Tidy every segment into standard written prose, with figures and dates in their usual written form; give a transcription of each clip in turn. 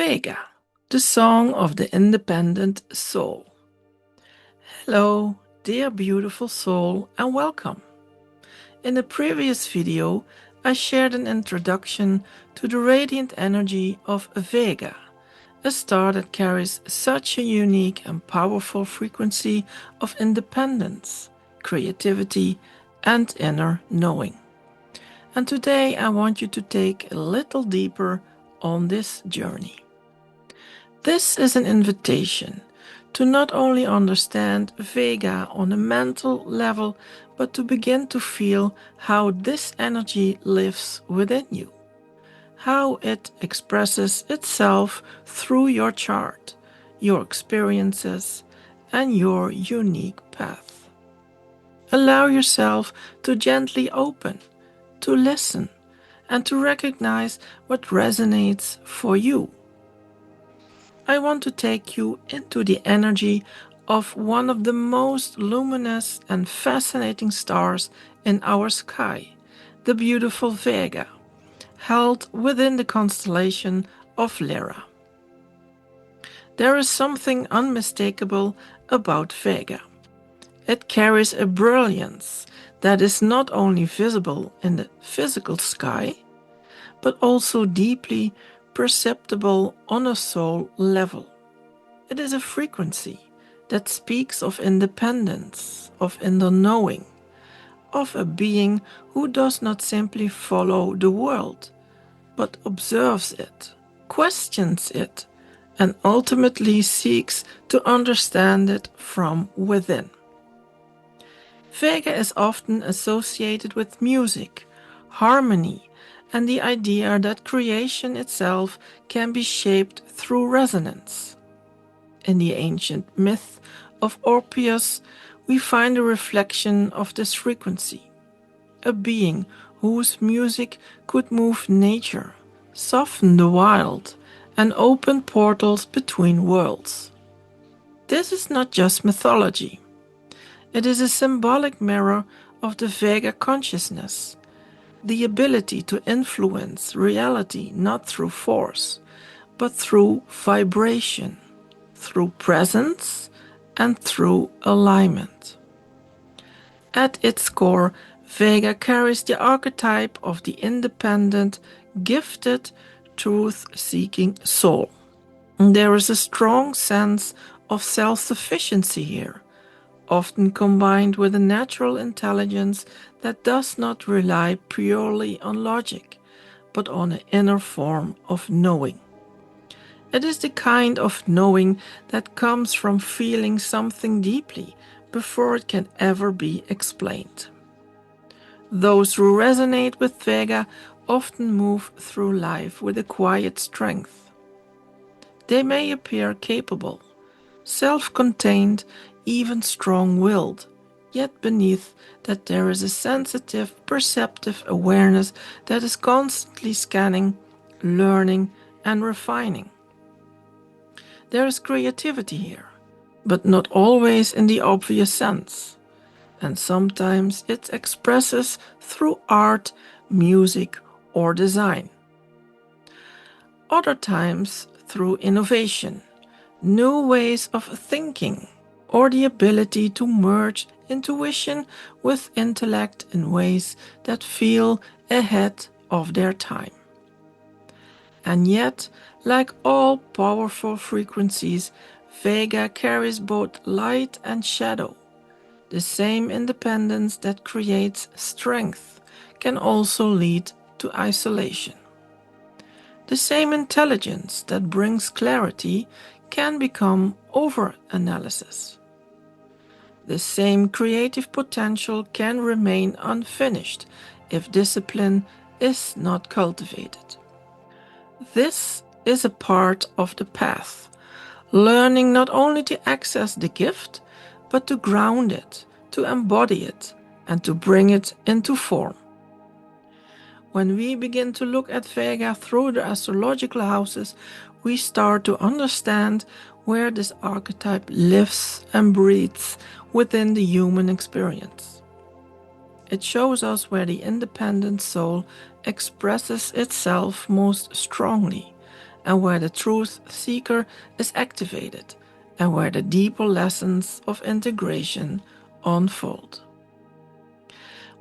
Vega, the song of the independent soul. Hello, dear beautiful soul, and welcome. In a previous video, I shared an introduction to the radiant energy of Vega, a star that carries such a unique and powerful frequency of independence, creativity, and inner knowing. And today I want you to take a little deeper on this journey. This is an invitation to not only understand Vega on a mental level, but to begin to feel how this energy lives within you, how it expresses itself through your chart, your experiences, and your unique path. Allow yourself to gently open, to listen, and to recognize what resonates for you. I want to take you into the energy of one of the most luminous and fascinating stars in our sky, the beautiful Vega, held within the constellation of Lyra. There is something unmistakable about Vega. It carries a brilliance that is not only visible in the physical sky, but also deeply perceptible on a soul level. It is a frequency that speaks of independence, of inner knowing, of a being who does not simply follow the world, but observes it, questions it, and ultimately seeks to understand it from within. Vega is often associated with music, harmony, and the idea that creation itself can be shaped through resonance. In the ancient myth of Orpheus, we find a reflection of this frequency, a being whose music could move nature, soften the wild, and open portals between worlds. This is not just mythology. It is a symbolic mirror of the Vega consciousness, the ability to influence reality not through force, but through vibration, through presence, and through alignment. At its core, Vega carries the archetype of the independent, gifted, truth-seeking soul. There is a strong sense of self-sufficiency here, often combined with a natural intelligence that does not rely purely on logic, but on an inner form of knowing. It is the kind of knowing that comes from feeling something deeply before it can ever be explained. Those who resonate with Vega often move through life with a quiet strength. They may appear capable, self-contained, even strong-willed, yet beneath that there is a sensitive, perceptive awareness that is constantly scanning, learning, and refining. There is creativity here, but not always in the obvious sense, and sometimes it expresses through art, music, or design. Other times through innovation, new ways of thinking, or the ability to merge intuition with intellect in ways that feel ahead of their time. And yet, like all powerful frequencies, Vega carries both light and shadow. The same independence that creates strength can also lead to isolation. The same intelligence that brings clarity can become over-analysis. The same creative potential can remain unfinished if discipline is not cultivated. This is a part of the path, learning not only to access the gift, but to ground it, to embody it, and to bring it into form. When we begin to look at Vega through the astrological houses, we start to understand where this archetype lives and breathes within the human experience. It shows us where the independent soul expresses itself most strongly and where the truth seeker is activated, and where the deeper lessons of integration unfold.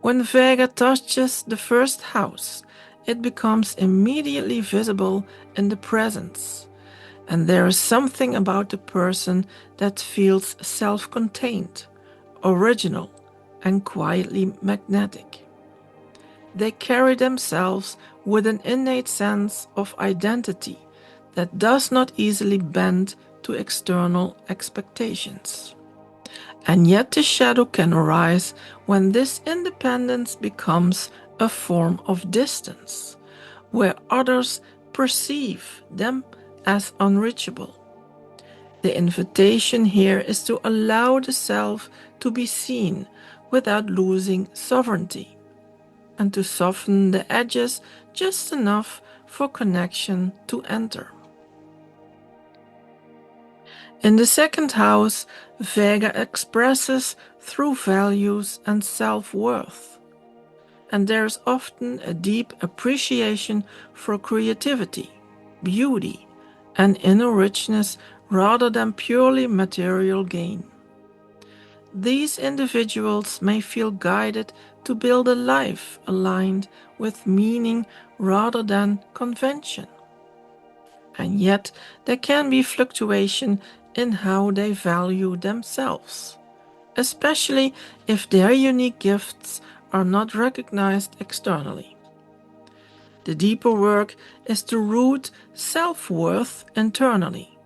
When Vega touches the first house, it becomes immediately visible in the presence, and there is something about the person that feels self-contained, original, and quietly magnetic. They carry themselves with an innate sense of identity that does not easily bend to external expectations. And yet the shadow can arise when this independence becomes a form of distance, where others perceive them as unreachable. The invitation here is to allow the self to be seen without losing sovereignty, and to soften the edges just enough for connection to enter. In the second house, Vega expresses through values and self-worth, and there is often a deep appreciation for creativity, beauty, and inner richness rather than purely material gain. These individuals may feel guided to build a life aligned with meaning rather than convention. And yet there can be fluctuation in how they value themselves, especially if their unique gifts are not recognized externally. The deeper work is to root self-worth internally,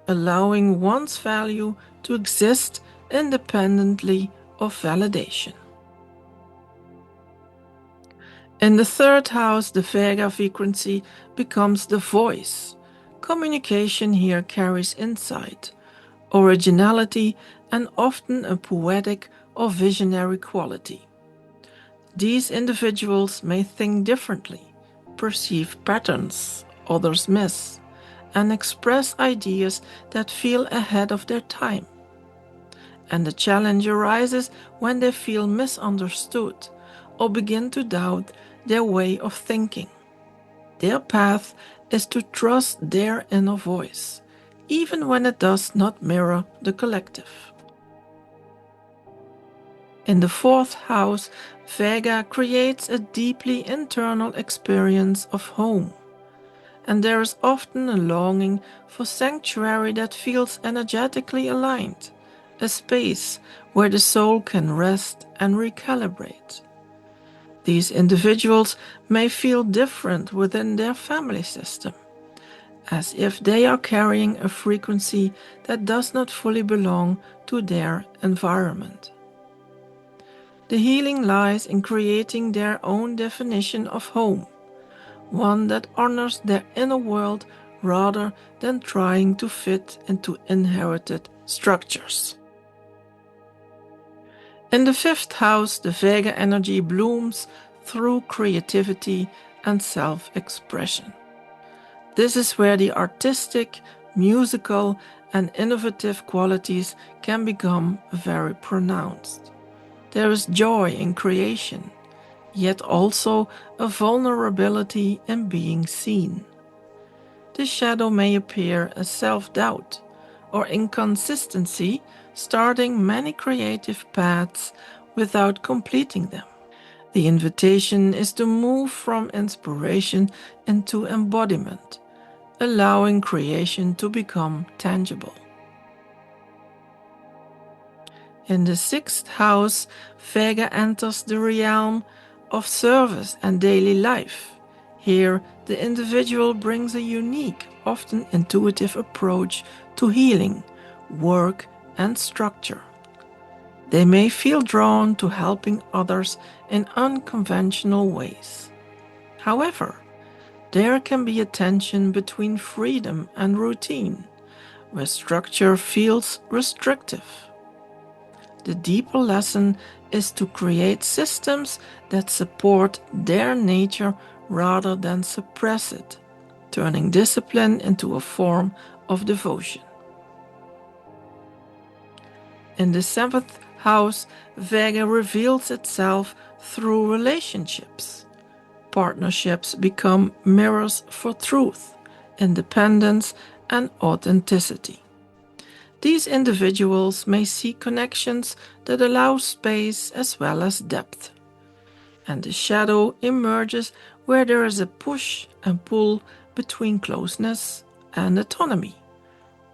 allowing one's value to exist independently of validation. In the third house, the Vega frequency becomes the voice. Communication here carries insight, originality, and often a poetic or visionary quality. These individuals may think differently, perceive patterns others miss, and express ideas that feel ahead of their time. And the challenge arises when they feel misunderstood or begin to doubt their way of thinking. Their path is to trust their inner voice, even when it does not mirror the collective. In the fourth house, Vega creates a deeply internal experience of home, and there is often a longing for sanctuary that feels energetically aligned, a space where the soul can rest and recalibrate. These individuals may feel different within their family system, as if they are carrying a frequency that does not fully belong to their environment. The healing lies in creating their own definition of home, one that honors their inner world rather than trying to fit into inherited structures. In the fifth house, the Vega energy blooms through creativity and self-expression. This is where the artistic, musical, and innovative qualities can become very pronounced. There is joy in creation, yet also a vulnerability in being seen. The shadow may appear as self-doubt or inconsistency, starting many creative paths without completing them. The invitation is to move from inspiration into embodiment, allowing creation to become tangible. In the sixth house, Vega enters the realm of service and daily life. Here, the individual brings a unique, often intuitive approach to healing, work, and structure. They may feel drawn to helping others in unconventional ways. However, there can be a tension between freedom and routine, where structure feels restrictive. The deeper lesson is to create systems that support their nature rather than suppress it, turning discipline into a form of devotion. In the seventh house, Vega reveals itself through relationships. Partnerships become mirrors for truth, independence, and authenticity. These individuals may seek connections that allow space as well as depth. And the shadow emerges where there is a push and pull between closeness and autonomy,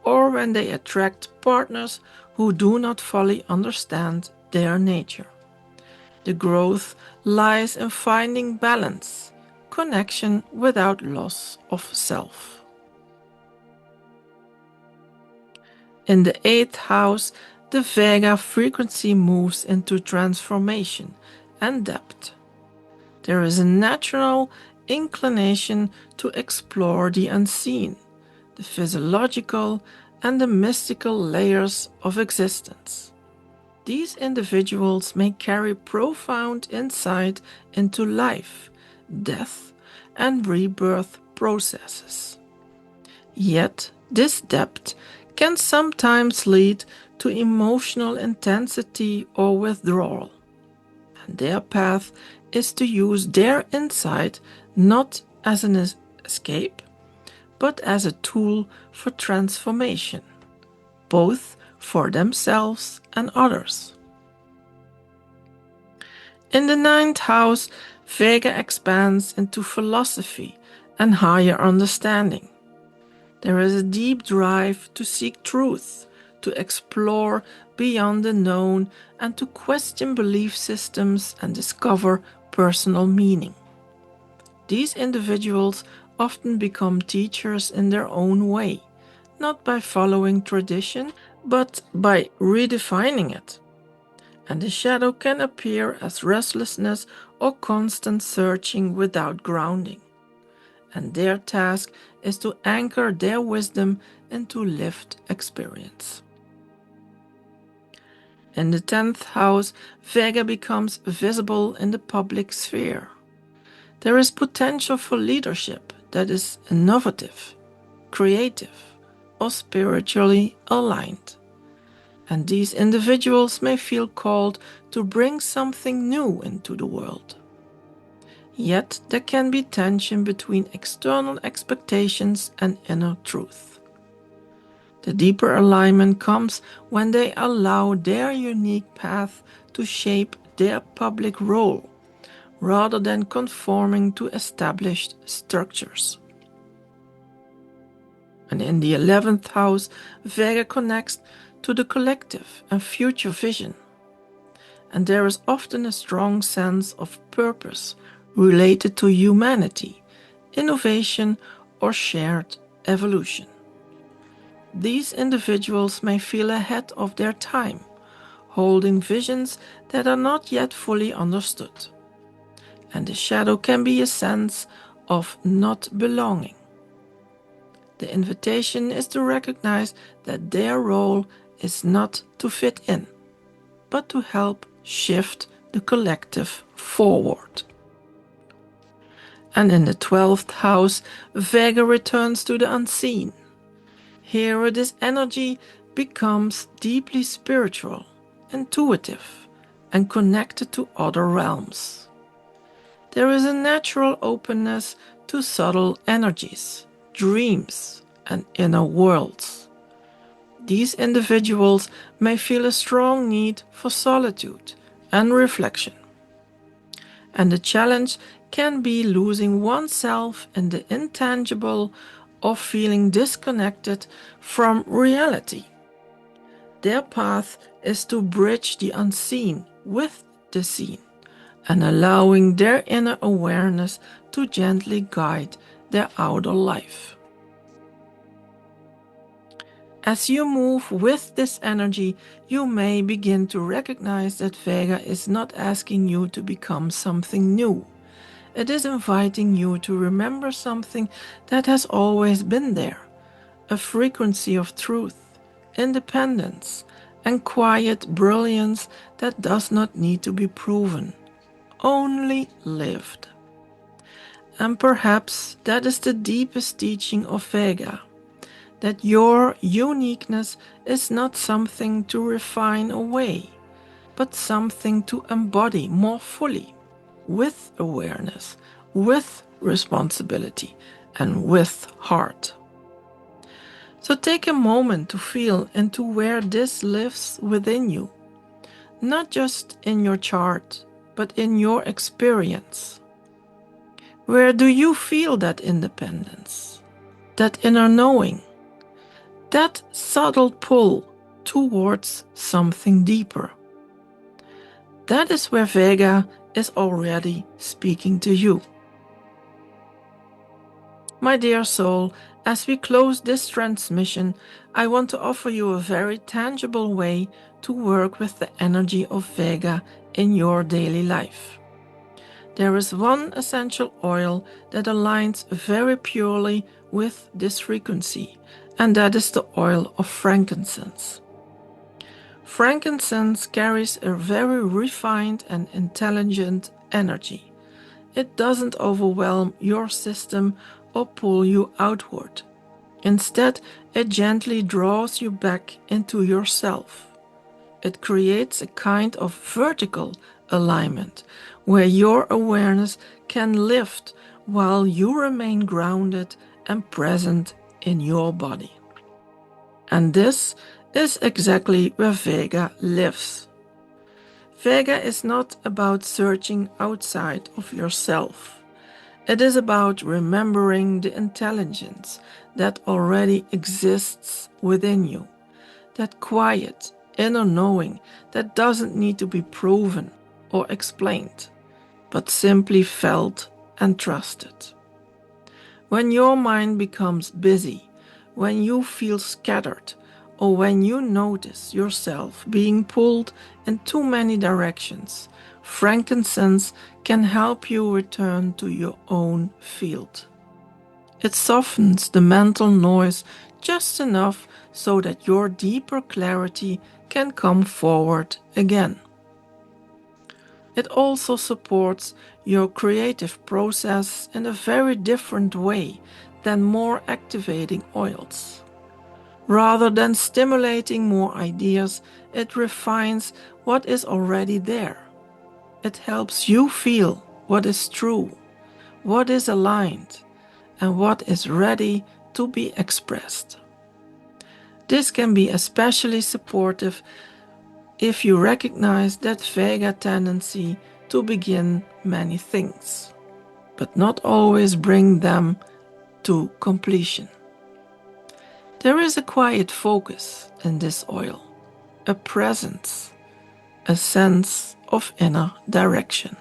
or when they attract partners who do not fully understand their nature. The growth lies in finding balance, connection without loss of self. In the 8th house, the Vega frequency moves into transformation and depth. There is a natural inclination to explore the unseen, the physiological and the mystical layers of existence. These individuals may carry profound insight into life, death, and rebirth processes. Yet, this depth can sometimes lead to emotional intensity or withdrawal. And their path is to use their insight not as an escape, but as a tool for transformation, both for themselves and others. In the 9th house, Vega expands into philosophy and higher understanding. There is a deep drive to seek truth, to explore beyond the known, and to question belief systems and discover personal meaning. These individuals often become teachers in their own way, not by following tradition, but by redefining it. And the shadow can appear as restlessness or constant searching without grounding. And their task is to anchor their wisdom into lived experience. In the 10th house, Vega becomes visible in the public sphere. There is potential for leadership that is innovative, creative, or spiritually aligned. And these individuals may feel called to bring something new into the world. Yet there can be tension between external expectations and inner truth. The deeper alignment comes when they allow their unique path to shape their public role, rather than conforming to established structures. And in the 11th house, Vega connects to the collective and future vision. And there is often a strong sense of purpose related to humanity, innovation, or shared evolution. These individuals may feel ahead of their time, holding visions that are not yet fully understood. And the shadow can be a sense of not belonging. The invitation is to recognize that their role is not to fit in, but to help shift the collective forward. And in the 12th house, Vega returns to the unseen. Here this energy becomes deeply spiritual, intuitive, and connected to other realms. There is a natural openness to subtle energies, dreams, and inner worlds. These individuals may feel a strong need for solitude and reflection. And the challenge can be losing oneself in the intangible or feeling disconnected from reality. Their path is to bridge the unseen with the seen, and allowing their inner awareness to gently guide their outer life. As you move with this energy, you may begin to recognize that Vega is not asking you to become something new. It is inviting you to remember something that has always been there, a frequency of truth, independence, and quiet brilliance that does not need to be proven, only lived. And perhaps that is the deepest teaching of Vega, that your uniqueness is not something to refine away, but something to embody more fully, with awareness, with responsibility, and with heart. So take a moment to feel into where this lives within you, not just in your chart, but in your experience. Where do you feel that independence, that inner knowing, that subtle pull towards something deeper? That is where Vega is already speaking to you. My dear soul, as we close this transmission, I want to offer you a very tangible way to work with the energy of Vega in your daily life. There is one essential oil that aligns very purely with this frequency, and that is the oil of frankincense. Frankincense carries a very refined and intelligent energy. It doesn't overwhelm your system or pull you outward. Instead, it gently draws you back into yourself. It creates a kind of vertical alignment where your awareness can lift while you remain grounded and present in your body. And this is exactly where Vega lives. Vega is not about searching outside of yourself. It is about remembering the intelligence that already exists within you, that quiet inner knowing that doesn't need to be proven or explained, but simply felt and trusted. When your mind becomes busy, when you feel scattered, or when you notice yourself being pulled in too many directions, frankincense can help you return to your own field. It softens the mental noise just enough so that your deeper clarity can come forward again. It also supports your creative process in a very different way than more activating oils. Rather than stimulating more ideas, it refines what is already there. It helps you feel what is true, what is aligned, and what is ready to be expressed. This can be especially supportive if you recognize that Vega tendency to begin many things, but not always bring them to completion. There is a quiet focus in this oil, a presence, a sense of inner direction.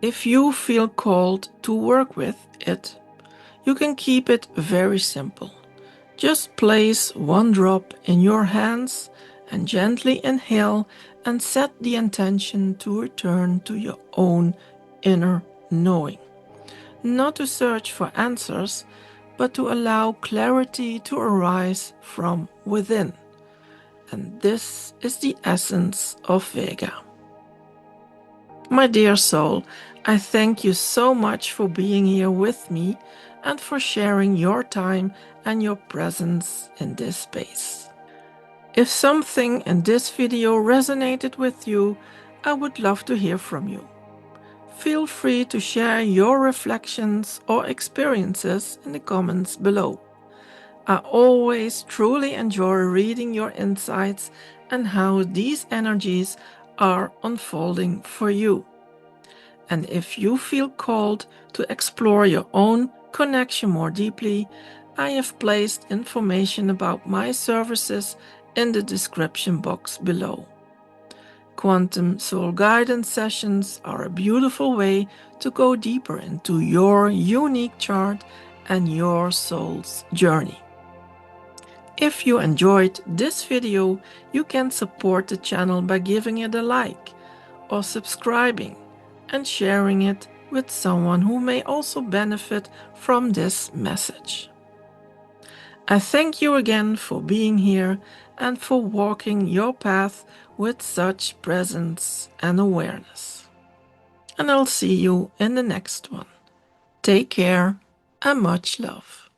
If you feel called to work with it, you can keep it very simple. Just place one drop in your hands and gently inhale and set the intention to return to your own inner knowing. Not to search for answers, but to allow clarity to arise from within. And this is the essence of Vega. My dear soul, I thank you so much for being here with me and for sharing your time and your presence in this space. If something in this video resonated with you, I would love to hear from you. Feel free to share your reflections or experiences in the comments below. I always truly enjoy reading your insights and how these energies are unfolding for you. And if you feel called to explore your own connection more deeply, I have placed information about my services in the description box below. Quantum Soul Guidance sessions are a beautiful way to go deeper into your unique chart and your soul's journey. If you enjoyed this video, you can support the channel by giving it a like or subscribing and sharing it with someone who may also benefit from this message. I thank you again for being here and for walking your path with such presence and awareness. And I'll see you in the next one. Take care and much love.